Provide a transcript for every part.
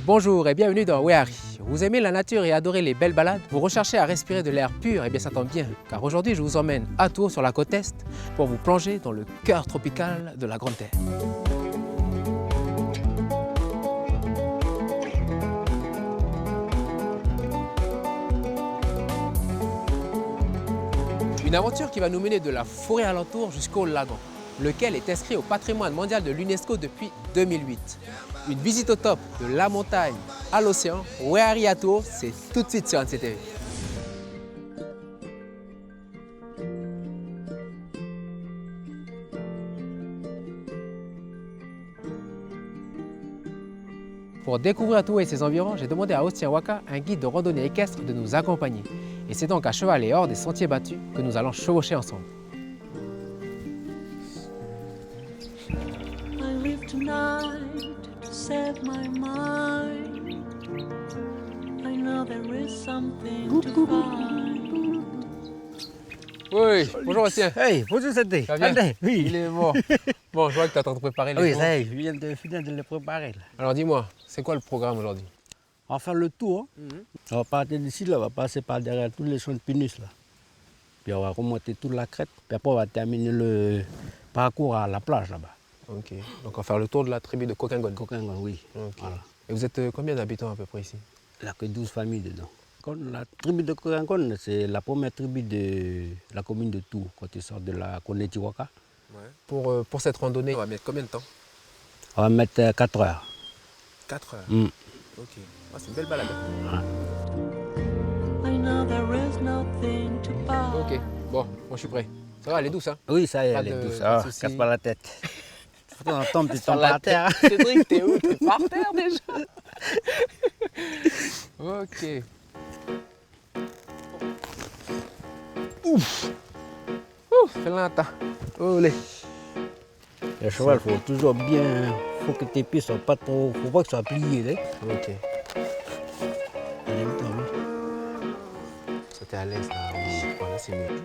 Bonjour et bienvenue dans Weari. Vous aimez la nature et adorez les belles balades? Vous recherchez à respirer de l'air pur? Eh bien ça tombe bien, car aujourd'hui je vous emmène à Tours sur la côte Est pour vous plonger dans le cœur tropical de la Grande Terre. Une aventure qui va nous mener de la forêt alentour jusqu'au lagon, lequel est inscrit au patrimoine mondial de l'UNESCO depuis 2008. Une visite au top de la montagne à l'océan, Weari à Tours, c'est tout de suite sur NCTV. Pour découvrir Tours et ses environs, j'ai demandé à Austien Waka, un guide de randonnée équestre, de nous accompagner. Et c'est donc à cheval et hors des sentiers battus que nous allons chevaucher ensemble. Oui, bonjour Austien. Hey, bonjour Santé. Ça va bien? Oui. Il est bon. Bon, je vois que tu es en train de préparer les Oui, jours. ça y est, je viens de les préparer. Là. Alors dis-moi, c'est quoi le programme aujourd'hui? On va faire le tour. On va partir d'ici, là, on va passer par derrière tous les champs de pinus. Là. Puis on va remonter toute la crête. Puis après, on va terminer le parcours à la plage là-bas. Ok, donc on va faire le tour de la tribu de Kokengon. Coquingon, oui. Ok. Voilà. Et vous êtes combien d'habitants à peu près ici? Il n'y a que 12 familles dedans. La tribu de Coquingon, c'est la première tribu de la commune de Tours, quand tu sors de la Konetiwaka. Ouais. Pour cette randonnée, on va mettre combien de temps? On va mettre 4 heures. 4 heures. Mm. Ok, ah, c'est une belle balade. Ok, bon, moi je suis prêt. Ça va, elle est douce, hein? Oui, ça y est, Pas elle est de- douce. pas de Ah, soucis. casse pas la tête. Faut qu'on tombe, tu Sur tombes la par terre. tête. Cédric, t'es où? T'es par terre déjà? Ok. Ouf! Ouf, fais lenta. Olé. Le cheval, faut toujours bien. Faut que tes pieds soient pas trop. Faut pas que soient pliés. Là. Ok. Ça t'es à l'aise là? Oui. Voilà, c'est mieux.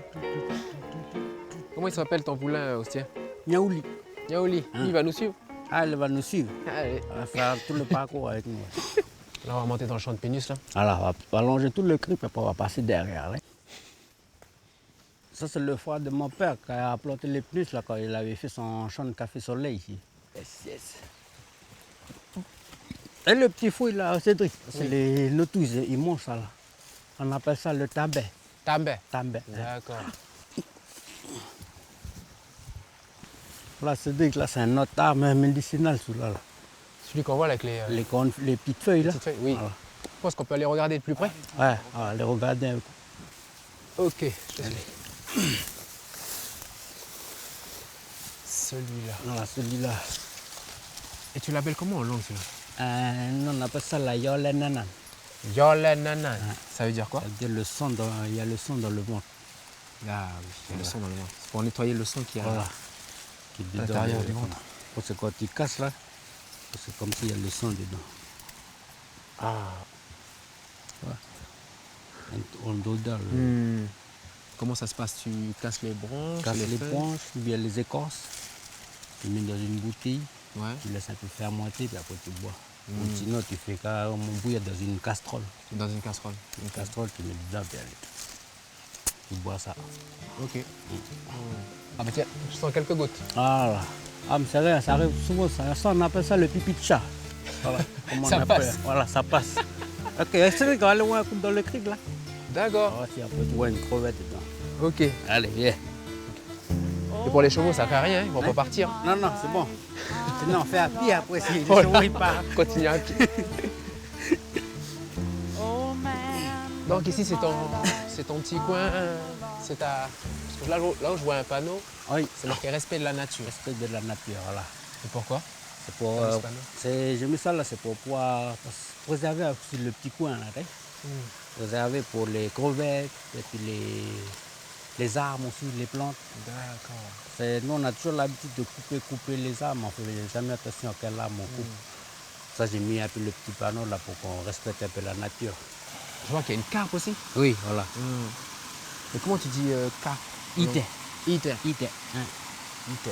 Comment il s'appelle ton poulain, Austien? Niaouli. Yaoli, lui, il va nous suivre. Ah, elle va nous suivre. Allez. Elle va faire tout le parcours avec nous. Là, on va monter dans le champ de pénis, là. Alors, on va allonger tout le cri, puis après, on va passer derrière. Là. Ça, c'est le frère de mon père qui a planté les pneus là, quand il avait fait son champ de café soleil ici. Yes. Et le petit fouille là, Cédric, c'est les notus, ils mangent ça là. On appelle ça le tambay. Tambay. Tambay. D'accord. Là, Cédric, là, c'est un autre arbre médicinal, celui-là. Là. Celui qu'on voit avec les Les petites feuilles là. petites feuilles. Oui. Voilà. Je pense qu'on peut aller regarder de plus près. Ouais, on va les regarder un coup. Ok, je te suis. Celui-là. Voilà, celui-là. Et tu l'appelles comment en langue, celui-là? Nous, on appelle ça la yolenanan. Yolenanan. Ça veut dire quoi? Ça veut dire le sang il y a le sang dans le ventre. Ah oui, il y a le sang dans le ventre. C'est pour nettoyer le sang qui est Voilà. Qui est à l'intérieur du dedans. ventre. C'est quand tu casses là, c'est comme s'il y a le sang dedans. Ah. On doit Comment ça se passe? Tu casses les branches, casse les feuilles? branches, ou bien les écorces, tu mets dans une bouteille, Ouais. tu laisses un peu fermenter, puis après tu bois. Ou sinon, tu fais carrément bouillir dans une casserole. Dans une casserole. Une casserole, tu mets dedans, puis allez, tu bois ça. Ok. Ah bah tiens, je sens quelques gouttes. Voilà. Ah, mais c'est rien, ça arrive souvent, ça, on appelle ça le pipi de chat. Voilà, comment Ça on appelle. passe. Voilà, ça passe. Ok, c'est vrai qu'on va aller voir un coup dans le cric là. D'accord. Ah, si après tu vois une crevette dedans. Ok. Et Allez, viens. pour les chevaux, ça fait rien, ils vont pas partir. Non, non, c'est bon. Sinon, on fait à pied après, si les Voilà. chevaux ils partent. Continue à pied. Donc ici, c'est ton petit coin, c'est ta... Parce que là où je vois un panneau, Oui, c'est marqué respect de la nature. respect de la nature, voilà. Et pourquoi? C'est pour. Comme ce panneau. J'ai mis ça là, c'est pour pouvoir préserver aussi le petit coin là. Préserver pour les crevettes, et puis les arbres aussi, les plantes. D'accord. Nous, on a toujours l'habitude de couper les arbres, on ne fait jamais attention à quel arbre on coupe. Ça, j'ai mis un peu le petit panneau là pour qu'on respecte un peu la nature. Je vois qu'il y a une carpe aussi. Oui, voilà. Et comment tu dis carpe? Ite. Ite. Ite. Hein. Ite.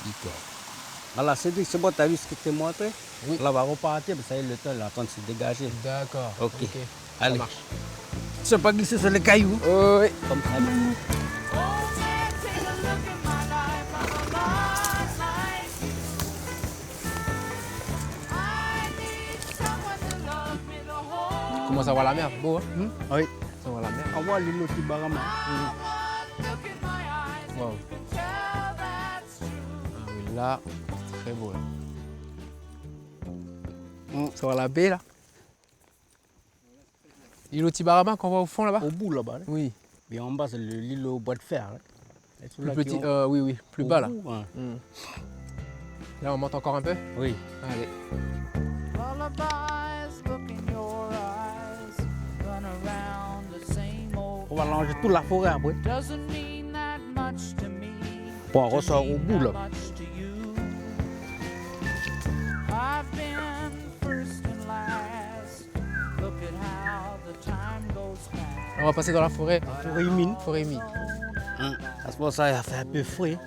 Ite. Voilà, c'est bon, tu as vu ce que je t'ai montré? Oui. Là, on va repartir, mais ça y est, le temps il est en train de se dégager. D'accord. Ok. Ça Allez. marche. Tu ne pas glisser sur les cailloux? Oui. Comme ça. Comment ça va la mer? Beau, hein? Oui. Ça va la mer. On voit l'île Tibarama. Wow. Ah oui, là, c'est très beau. Là. Ça va la baie, là? L'île Tibarama qu'on voit au fond, là-bas? Au bout, là-bas. Hein. Oui. Et en bas, c'est l'île au bois de fer. Hein. Plus petit, oui, oui, plus bas, là. Bout, hein. Là, on monte encore un peu? Oui. Allez. On va longer toute la forêt après. Pour on ressort au bout, là. On va passer dans la forêt. Forêt humide. Forêt humide. Hein. À ce moment-là, il a fait un peu frais.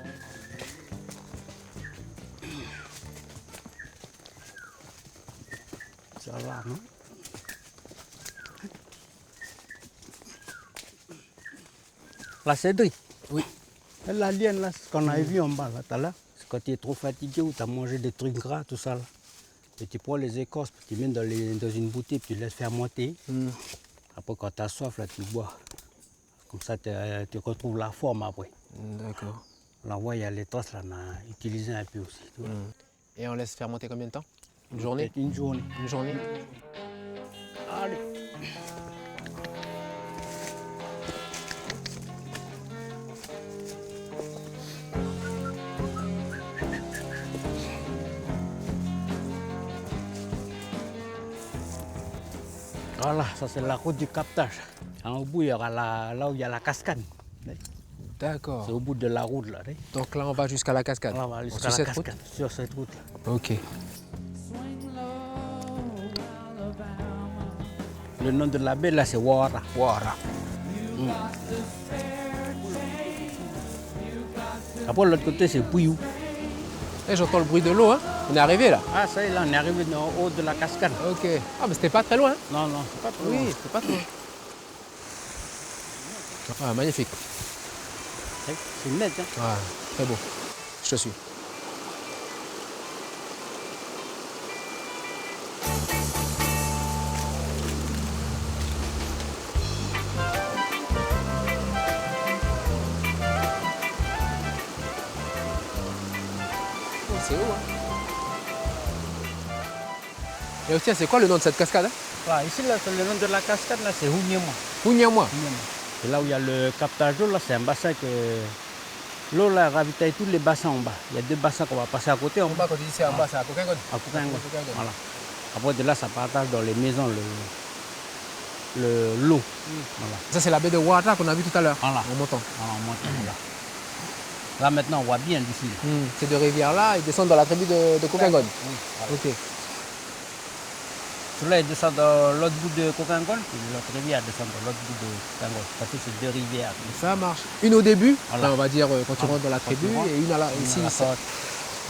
Ça va, non? La Cédric. Oui. La liane, là, ce qu'on a vu en bas, là, tout à l'heure, c'est quand tu es trop fatigué ou tu as mangé des trucs gras, tout ça, là. Et tu prends les écorces, puis tu mets dans une bouteille, puis tu laisses fermenter. Après, quand tu as soif, là, tu bois. Comme ça, tu retrouves la forme après. D'accord. Là, on voit, il y a les traces, là, on a utilisé un peu aussi. Tu vois. Et on laisse fermenter combien de temps? Une journée? Peut-être une journée. Une journée. Allez. Voilà, ça c'est la route du captage. Au bout, il y aura là où il y a la cascade. D'accord. C'est au bout de la route là. Donc là, on va jusqu'à la cascade. Là, on va aller Sur jusqu'à la cette cascade, sur cette route là. Ok. Le nom de la baie là, c'est Wara. Voilà. Après, l'autre côté, c'est Puyou. Et j'entends le bruit de l'eau, hein? On est arrivé là. Ah, ça y est, là, on est arrivé en haut de la cascade. Ok. Ah, mais c'était pas très loin. Hein? Non, non, c'est pas trop Oui, loin. c'était pas trop loin. Ah, magnifique. C'est net, hein. Ah, très beau. Je te suis. Oh, c'est haut, hein? Et aussi, c'est quoi le nom de cette cascade? Hein? Là, ici, là, le nom de la cascade, là, c'est Houniema. Houniama. Et là où il y a le captage d'eau, là, c'est un bassin que l'eau là ravitaille tous les bassins en bas. Il y a deux bassins qu'on va passer à côté. En bas, quand tu dis c'est en bas, c'est à Coquingon. À Koukango. Koukango. Voilà. Après de là, ça partage dans les maisons l'eau. Voilà. Ça, c'est la baie de Ouattara qu'on a vu tout à l'heure. Voilà. En montant. Voilà, on monte là. Là maintenant, on voit bien d'ici. Ces deux rivières-là, ils descendent dans la tribu de Coquingon. Oui, voilà. Ok. Celui-là, il descend dans l'autre bout de Coquingon, puis l'autre rivière descend dans l'autre bout de Coquingon. Parce que c'est deux rivières. Ça marche. Une au début, Voilà. enfin, on va dire quand tu Voilà. rentres dans la Quand tribu, tu rentres, et une à la, une ici. à la ça- sortie.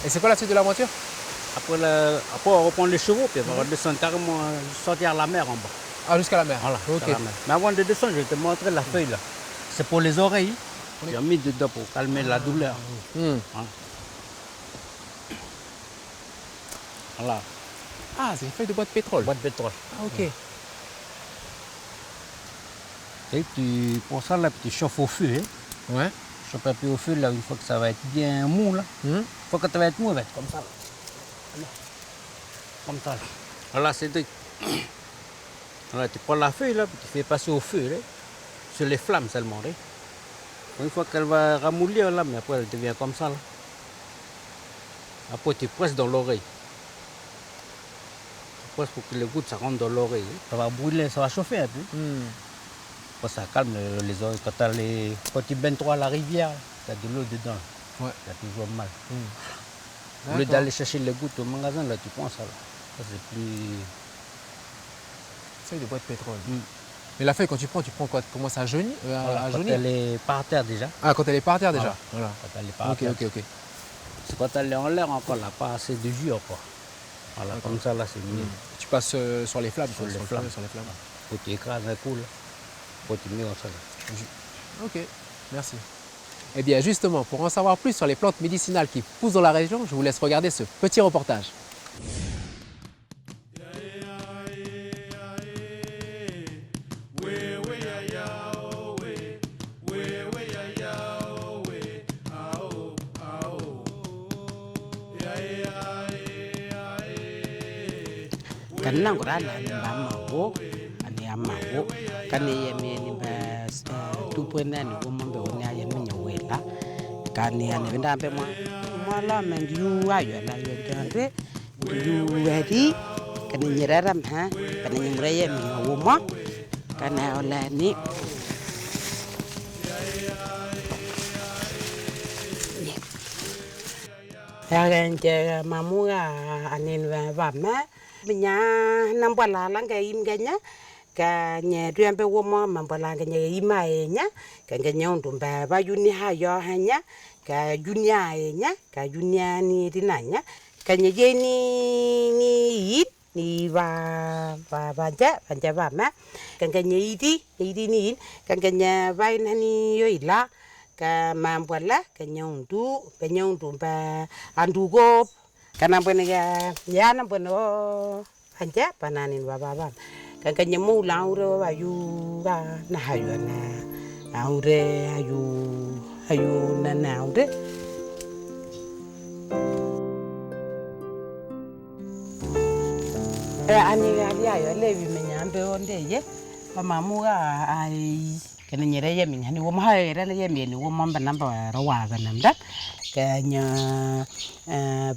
Et c'est quoi la suite de l'aventure? Après, on reprend les chevaux, puis on va redescendre carrément, sortir à la mer en bas. Ah, jusqu'à la mer. Voilà, Ok. jusqu'à la mer. Mais avant de descendre, je vais te montrer la feuille là. C'est pour les oreilles. J'ai mis dedans pour calmer la douleur. Hmm. Voilà. Voilà, Ah, c'est une feuille de bois de pétrole. boîte de pétrole. Ah, ok. Et pour ça, là, tu chauffes au feu. Hein. Ouais. Tu chauffes un peu au feu, là, une fois que ça va être bien mou, là. Une fois que ça va être mou, ça va être comme ça. Là. Voilà. Comme ça. Là. Voilà, c'est deux. Voilà, tu prends la feuille, là, puis tu fais passer au feu, là, sur les flammes seulement. Là. Une fois qu'elle va ramollir, là, mais après, elle devient comme ça. Là. Après, tu presses dans l'oreille. Tu presses pour que les gouttes ça rentre dans l'oreille. Hein. Ça va brûler, ça va chauffer un peu. Après, ça calme les oreilles. Quand tu baignes trop à la rivière, tu as de l'eau dedans. Ouais. Tu as toujours mal. Au lieu d'aller chercher les gouttes au magasin, là, tu prends ça. Là. Ça, c'est plus. Feuille de bois de pétrole. Mais la feuille, quand tu prends quoi? Comment ça jaunit? Voilà, à quand jaunir? elle est par terre déjà. Ah, quand elle est par terre déjà. Voilà. Quand elle est par Ok, terre. ok, ok. quand elle est en l'air encore, elle n'a pas assez de jus encore. Voilà, comme ça là c'est mieux. Tu passes sur les flammes, sur les flammes. Faut tu écrases un coup là, faut tu mets comme ça là. Ok, merci. Eh bien justement, pour en savoir plus sur les plantes médicinales qui poussent dans la région, je vous laisse regarder ce petit reportage. Kanang kurala ni mamawo ani amawo kani yemi ni ba tupwena ni wombe woni ayemi nyawela kani ani ndambe mala mendu ayo la yo jande yu wedi kani nyirara ma kani nyimreye mi womo kana olani ya mamuga anin va ma binya nambala langa imganya ka nye riambe womo mambala nganya ima enya ka nganya undumba ba yuni hayo hanya ka junia enya ka junia ni dinanya ka nye ni va ba ma ka nganya idi ni ka nganya va nani yo ila ka mambala ka nyundu ba andugo kana bone ya na bono anja pananin baba kan nyemu laure wa yu ga na hayo na aure ayu na naure ani ga ya levi menyambe onde ye mamamu ga ai kana nyere ye minyani wo ma era le ye meni wo mamba namba rawa ga namda kanya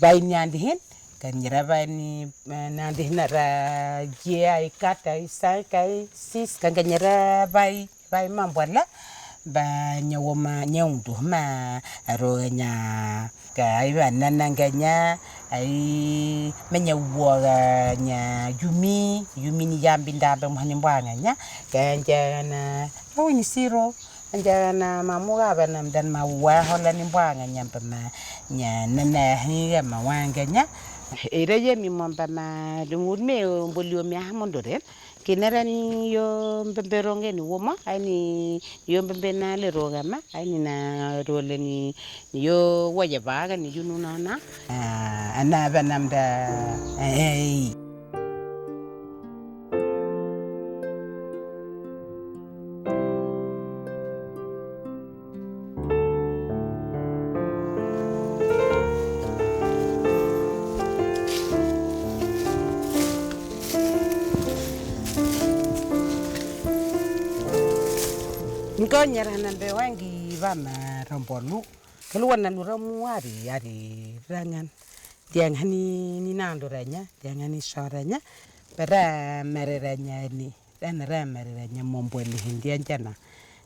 nyandi hin kanyira ni nandi nara jia ikata isai kai sis kanyira vai mambwala ba nyawoma nyundu ma ro nya kai nananganya ai menya woga nya yumi ni yambi ndambe mhani mbwana nya kanja ni siro anjana mamuga banam dan mawa holani mbwanga nyamba ma nya nana higa mawanga nya ereje mi momba ma dumurme mbolio mi hamondore kinerani yo mbemberonge ni woma ani yo mbembena le roga ma ani na role ni yo waje baga ni jununa na ana banam da Ngonyera nambe wangi vama rombolu keluar nalura muari ari rangan tiang hani ni nanduranya tiang hani soranya pera mereranya ni dan mereranya momboli hindian jana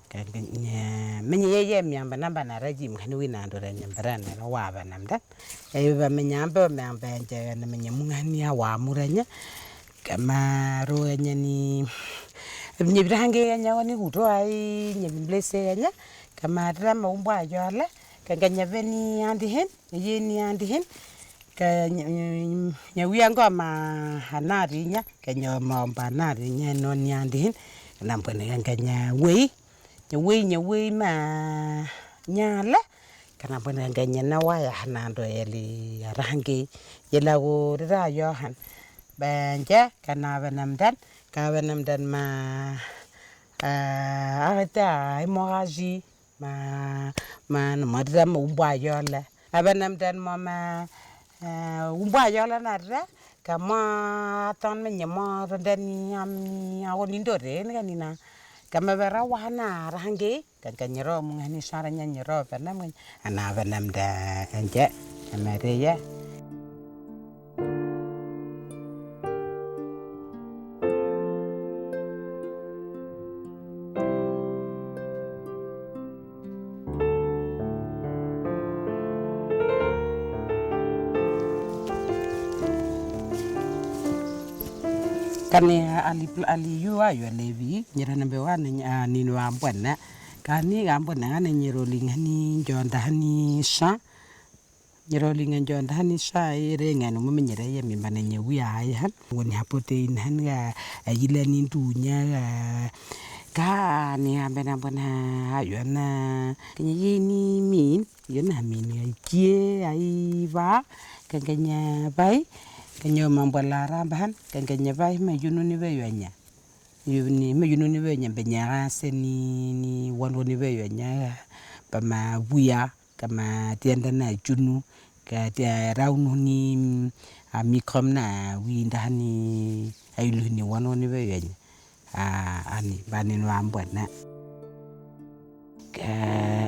kaganya menyeye myamba namba na rajim hani winanduranya berana rawa namda eba menyamba anja na menyamungani awamuranya kama roanya ni Nyibirange nya woni huto ai nyimblese nya kamara maumbo ayola kanganya veni andi hen yeni andi hen ka nya wiango ma hanari nya kanya mamba nari nya no ni andi hen nampone kanganya wei ma nyala kana pone kanganya na waya hanando eli range yela go ra yohan banja kana banamdan kawanam dan ma arata hemorragie ma madam umbayola abanam dan mama umbayola narra kama tan menyama rendani ami awoni ndore kanina kama bara wana range kanyero mungani saranya nyero banam ana banam da anje amareya kani ali yu ayo levi nyira nambe wana ni wa mbwana kani ga mbwana ngane nyiro lingani jonda hani sa Nyerolingan John Hanisha, Ring and Women Yemi Mananya, we are when Hapote in Hanga, a Yilan into Nya. Ka ni benabona ayana kini min yuna min kie aiva kanya bai kanya mambalara ban kanya bai ma yunu ni beyanya yuni ma yunu ni benya benya seni ni wanu ni beyanya pama buya kama tienda na junu ka tia raunu ni mikrom na winda ni ailu ni wanu ni beyanya ani banin wambona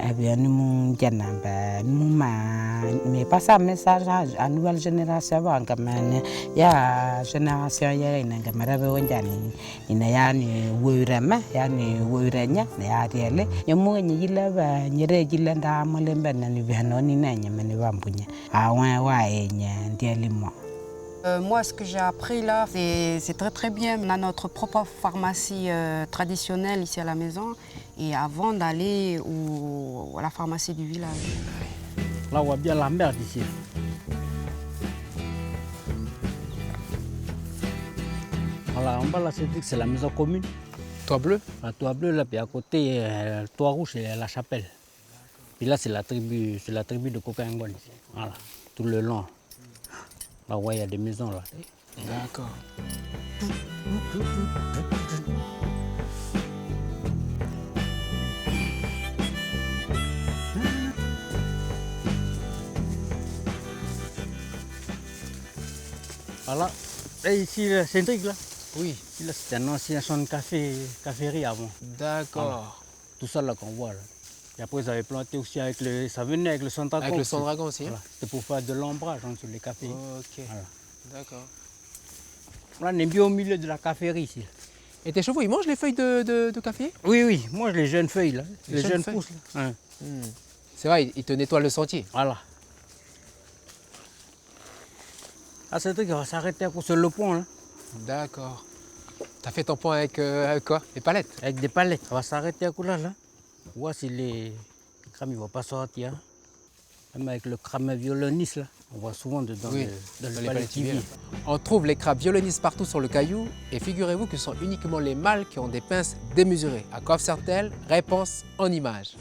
avion mon janamba ma me passa message à nouvelle génération bangamane ya génération ya ina gamara wonjani ina yani wurama yani wuranya ya riele nyamu nyi yilaba nyere jilanda malemba na ni bihanoni na nyamene bambunya awa wa enya ndielimo. Moi, ce que j'ai appris là, c'est très très bien. On a notre propre pharmacie traditionnelle ici à la maison et avant d'aller à la pharmacie du village. Là, on voit bien la mer d'ici. Voilà, en bas là, c'est la maison commune. Toit bleu? Un toit bleu là, puis à côté, le toit rouge, c'est la chapelle. Puis là, c'est la tribu de Kokangon ici. Voilà, tout le long. Là, ouais, il y a des maisons là. D'accord. Voilà, et ici, c'est un truc là. Oui. Là, c'était un ancien champ de caférie avant. D'accord. Voilà. Tout ça là qu'on voit là. Et après, ils avaient planté aussi ça venait avec le Sandragon. Avec le Sandragon aussi. Voilà. C'était pour faire de l'ombrage sur les cafés. Ok. Voilà. D'accord. Là, on est bien au milieu de la caférie ici. Et tes chevaux, ils mangent les feuilles de café? Oui, oui, moi les jeunes feuilles là. Les jeunes feuilles. pousses là. Hein. C'est vrai, ils te nettoient le sentier. Voilà. Ah, c'est un truc qui va s'arrêter sur le pont là. D'accord. T'as fait ton pont avec quoi? Des palettes? Avec des palettes. Ça va s'arrêter à coup là. Voir si les crânes ne vont pas sortir. Même avec le crâne violoniste là. On voit souvent dedans Oui, dans les le palétivier. On trouve les crabes violonistes partout sur le caillou et figurez-vous que ce sont uniquement les mâles qui ont des pinces démesurées. À quoi servent-elles? Réponse en images.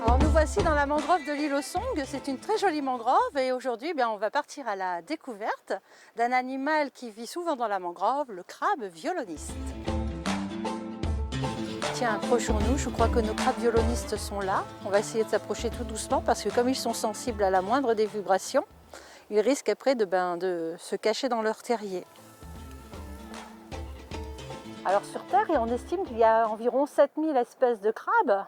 Alors nous voici dans la mangrove de l'île aux Song. C'est une très jolie mangrove et aujourd'hui on va partir à la découverte d'un animal qui vit souvent dans la mangrove, le crabe violoniste. Tiens, approchons-nous, je crois que nos crabes violonistes sont là. On va essayer de s'approcher tout doucement parce que comme ils sont sensibles à la moindre des vibrations, ils risquent après de se cacher dans leur terrier. Alors sur Terre, on estime qu'il y a environ 7000 espèces de crabes.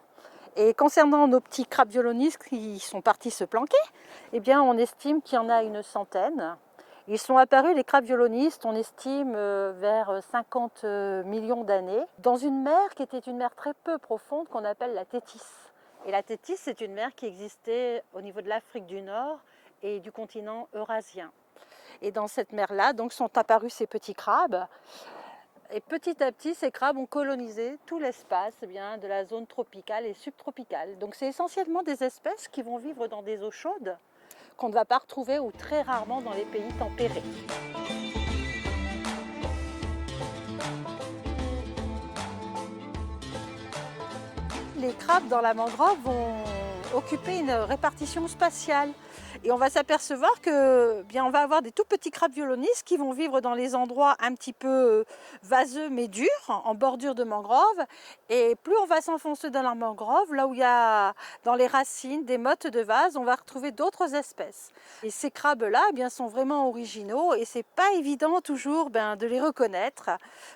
Et concernant nos petits crabes violonistes qui sont partis se planquer, eh bien on estime qu'il y en a une centaine. Ils sont apparus, les crabes violonistes, on estime vers 50 millions d'années, dans une mer qui était une mer très peu profonde qu'on appelle la Tétis. Et la Tétis, c'est une mer qui existait au niveau de l'Afrique du Nord et du continent eurasien. Et dans cette mer-là, donc, sont apparus ces petits crabes. Et petit à petit, ces crabes ont colonisé tout l'espace de la zone tropicale et subtropicale. Donc c'est essentiellement des espèces qui vont vivre dans des eaux chaudes qu'on ne va pas retrouver ou très rarement dans les pays tempérés. Les crabes dans la mangrove vont occuper une répartition spatiale. Et on va s'apercevoir que on va avoir des tout petits crabes violonistes qui vont vivre dans les endroits un petit peu vaseux mais durs, en bordure de mangrove. Et plus on va s'enfoncer dans la mangrove, là où il y a dans les racines des mottes de vase, on va retrouver d'autres espèces. Et ces crabes-là sont vraiment originaux et c'est pas évident toujours de les reconnaître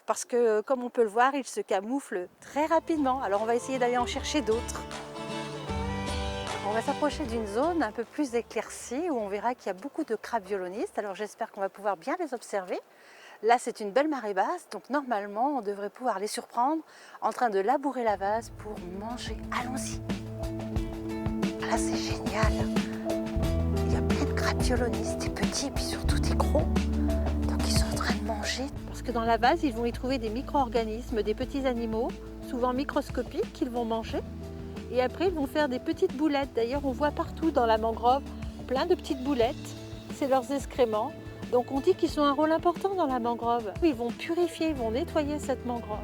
parce que comme on peut le voir, ils se camouflent très rapidement. Alors on va essayer d'aller en chercher d'autres. On va s'approcher d'une zone un peu plus éclaircie où on verra qu'il y a beaucoup de crabes violonistes. Alors j'espère qu'on va pouvoir bien les observer. Là c'est une belle marée basse, donc normalement on devrait pouvoir les surprendre en train de labourer la vase pour manger. Allons-y. Là c'est génial. Il y a plein de crabes violonistes, des petits et puis surtout des gros. Donc ils sont en train de manger. manger. Parce que dans la vase, ils vont y trouver des micro-organismes, des petits animaux, souvent microscopiques, qu'ils vont manger. Et après, ils vont faire des petites boulettes. D'ailleurs, on voit partout dans la mangrove plein de petites boulettes. C'est leurs excréments. Donc on dit qu'ils ont un rôle important dans la mangrove. Ils vont purifier, ils vont nettoyer cette mangrove.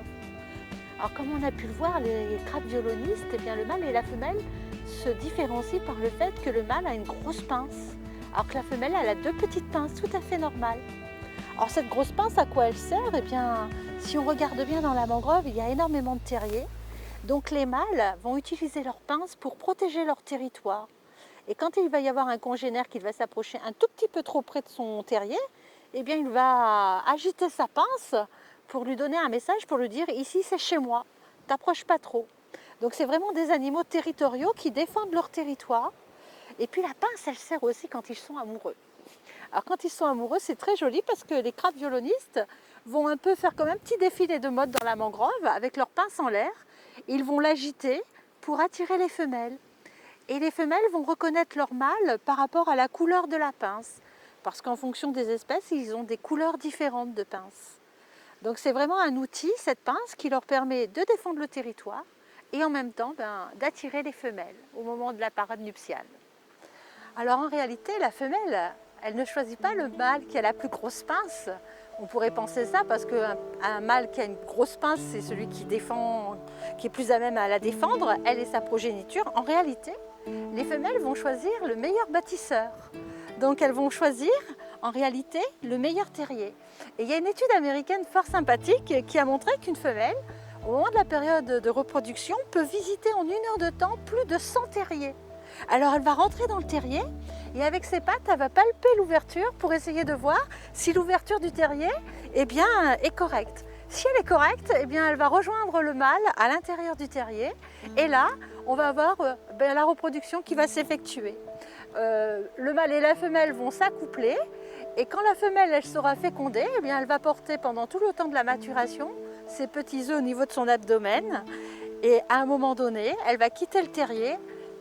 Alors comme on a pu le voir, les crabes violonistes, eh bien, le mâle et la femelle se différencient par le fait que le mâle a une grosse pince, alors que la femelle elle a 2 petites pinces tout à fait normales. Alors cette grosse pince, à quoi elle sert? Eh bien, si on regarde bien dans la mangrove, il y a énormément de terriers. Donc les mâles vont utiliser leurs pinces pour protéger leur territoire. Et quand il va y avoir un congénère qui va s'approcher un tout petit peu trop près de son terrier, eh bien il va agiter sa pince pour lui donner un message, pour lui dire « ici c'est chez moi, t'approches pas trop ». Donc c'est vraiment des animaux territoriaux qui défendent leur territoire. Et puis la pince, elle sert aussi quand ils sont amoureux. Alors quand ils sont amoureux, c'est très joli parce que les crabes violonistes vont un peu faire comme un petit défilé de mode dans la mangrove avec leur pince en l'air. Ils vont l'agiter pour attirer les femelles. Et les femelles vont reconnaître leur mâle par rapport à la couleur de la pince. Parce qu'en fonction des espèces, ils ont des couleurs différentes de pince. Donc c'est vraiment un outil, cette pince, qui leur permet de défendre le territoire et en même temps d'attirer les femelles au moment de la parade nuptiale. Alors en réalité, la femelle, elle ne choisit pas le mâle qui a la plus grosse pince. On pourrait penser ça parce qu'un mâle qui a une grosse pince, c'est celui qui défend, qui est plus à même à la défendre, elle et sa progéniture. En réalité, les femelles vont choisir le meilleur bâtisseur. Donc elles vont choisir en réalité le meilleur terrier. Et il y a une étude américaine fort sympathique qui a montré qu'une femelle, au moment de la période de reproduction, peut visiter en 1 heure de temps plus de 100 terriers. Alors elle va rentrer dans le terrier et avec ses pattes, elle va palper l'ouverture pour essayer de voir si l'ouverture du terrier est correcte. Si elle est correcte, elle va rejoindre le mâle à l'intérieur du terrier et là, on va avoir la reproduction qui va s'effectuer. Le mâle et la femelle vont s'accoupler et quand la femelle elle sera fécondée, elle va porter pendant tout le temps de la maturation ses petits œufs au niveau de son abdomen et à un moment donné, elle va quitter le terrier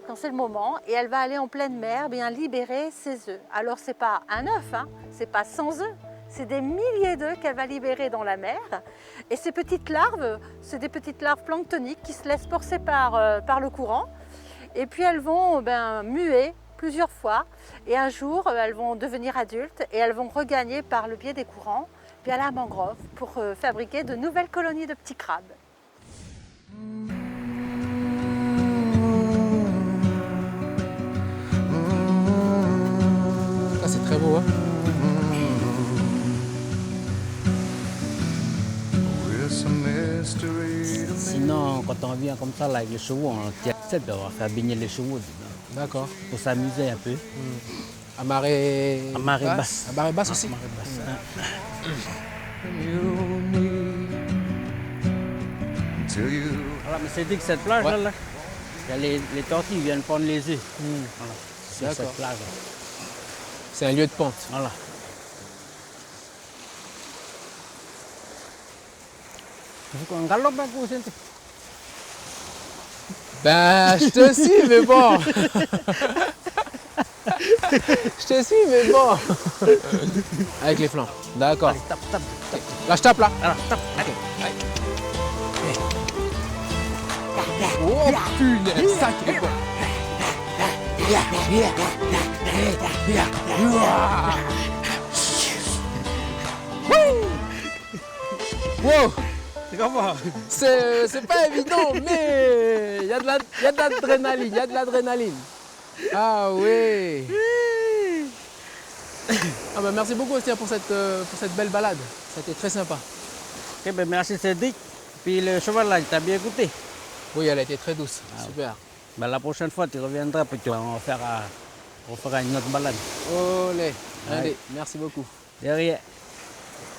quand c'est le moment et elle va aller en pleine mer libérer ses œufs. Alors c'est pas un œuf, c'est pas 100 œufs. C'est des milliers d'œufs qu'elle va libérer dans la mer. Et ces petites larves, c'est des petites larves planctoniques qui se laissent porter par le courant. Et puis elles vont muer plusieurs fois. Et un jour, elles vont devenir adultes et elles vont regagner par le biais des courants la mangrove pour fabriquer de nouvelles colonies de petits crabes. Ça, c'est très beau, hein? Sinon, quand on vient comme ça là, avec les chevaux, on accepte de faire baigner les chevaux dedans. D'accord. Pour s'amuser un peu. À marée basse. À marée basse aussi. Marée basse. Voilà, mais c'est dit que cette plage là, les tortues viennent prendre les œufs. Voilà. C'est cette plage. C'est un lieu de pente. Voilà. On galope un peu, c'est... Je te suis, mais bon. Je te suis, mais bon. Avec les flancs. D'accord. Allez, tape. Là, je tape là. Alors, tape. Allez. Oh punaise, sacré quoi. Wow. C'est pas évident, mais il y a de l'adrénaline, Ah oui. Merci beaucoup Ostia pour cette belle balade. C'était très sympa. Okay, merci Cédric. Puis le cheval là, il t'a bien écouté. Oui, elle a été très douce. Super. La prochaine fois, tu reviendras puis on fera une autre balade. Olé. Allez, merci beaucoup. De rien.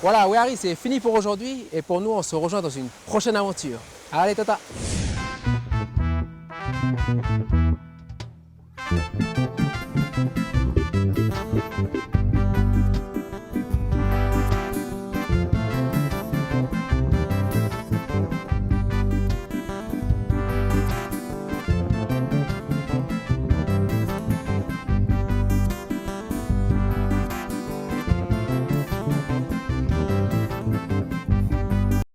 Voilà, Wehari, c'est fini pour aujourd'hui. Et pour nous, on se rejoint dans une prochaine aventure. Allez, tata.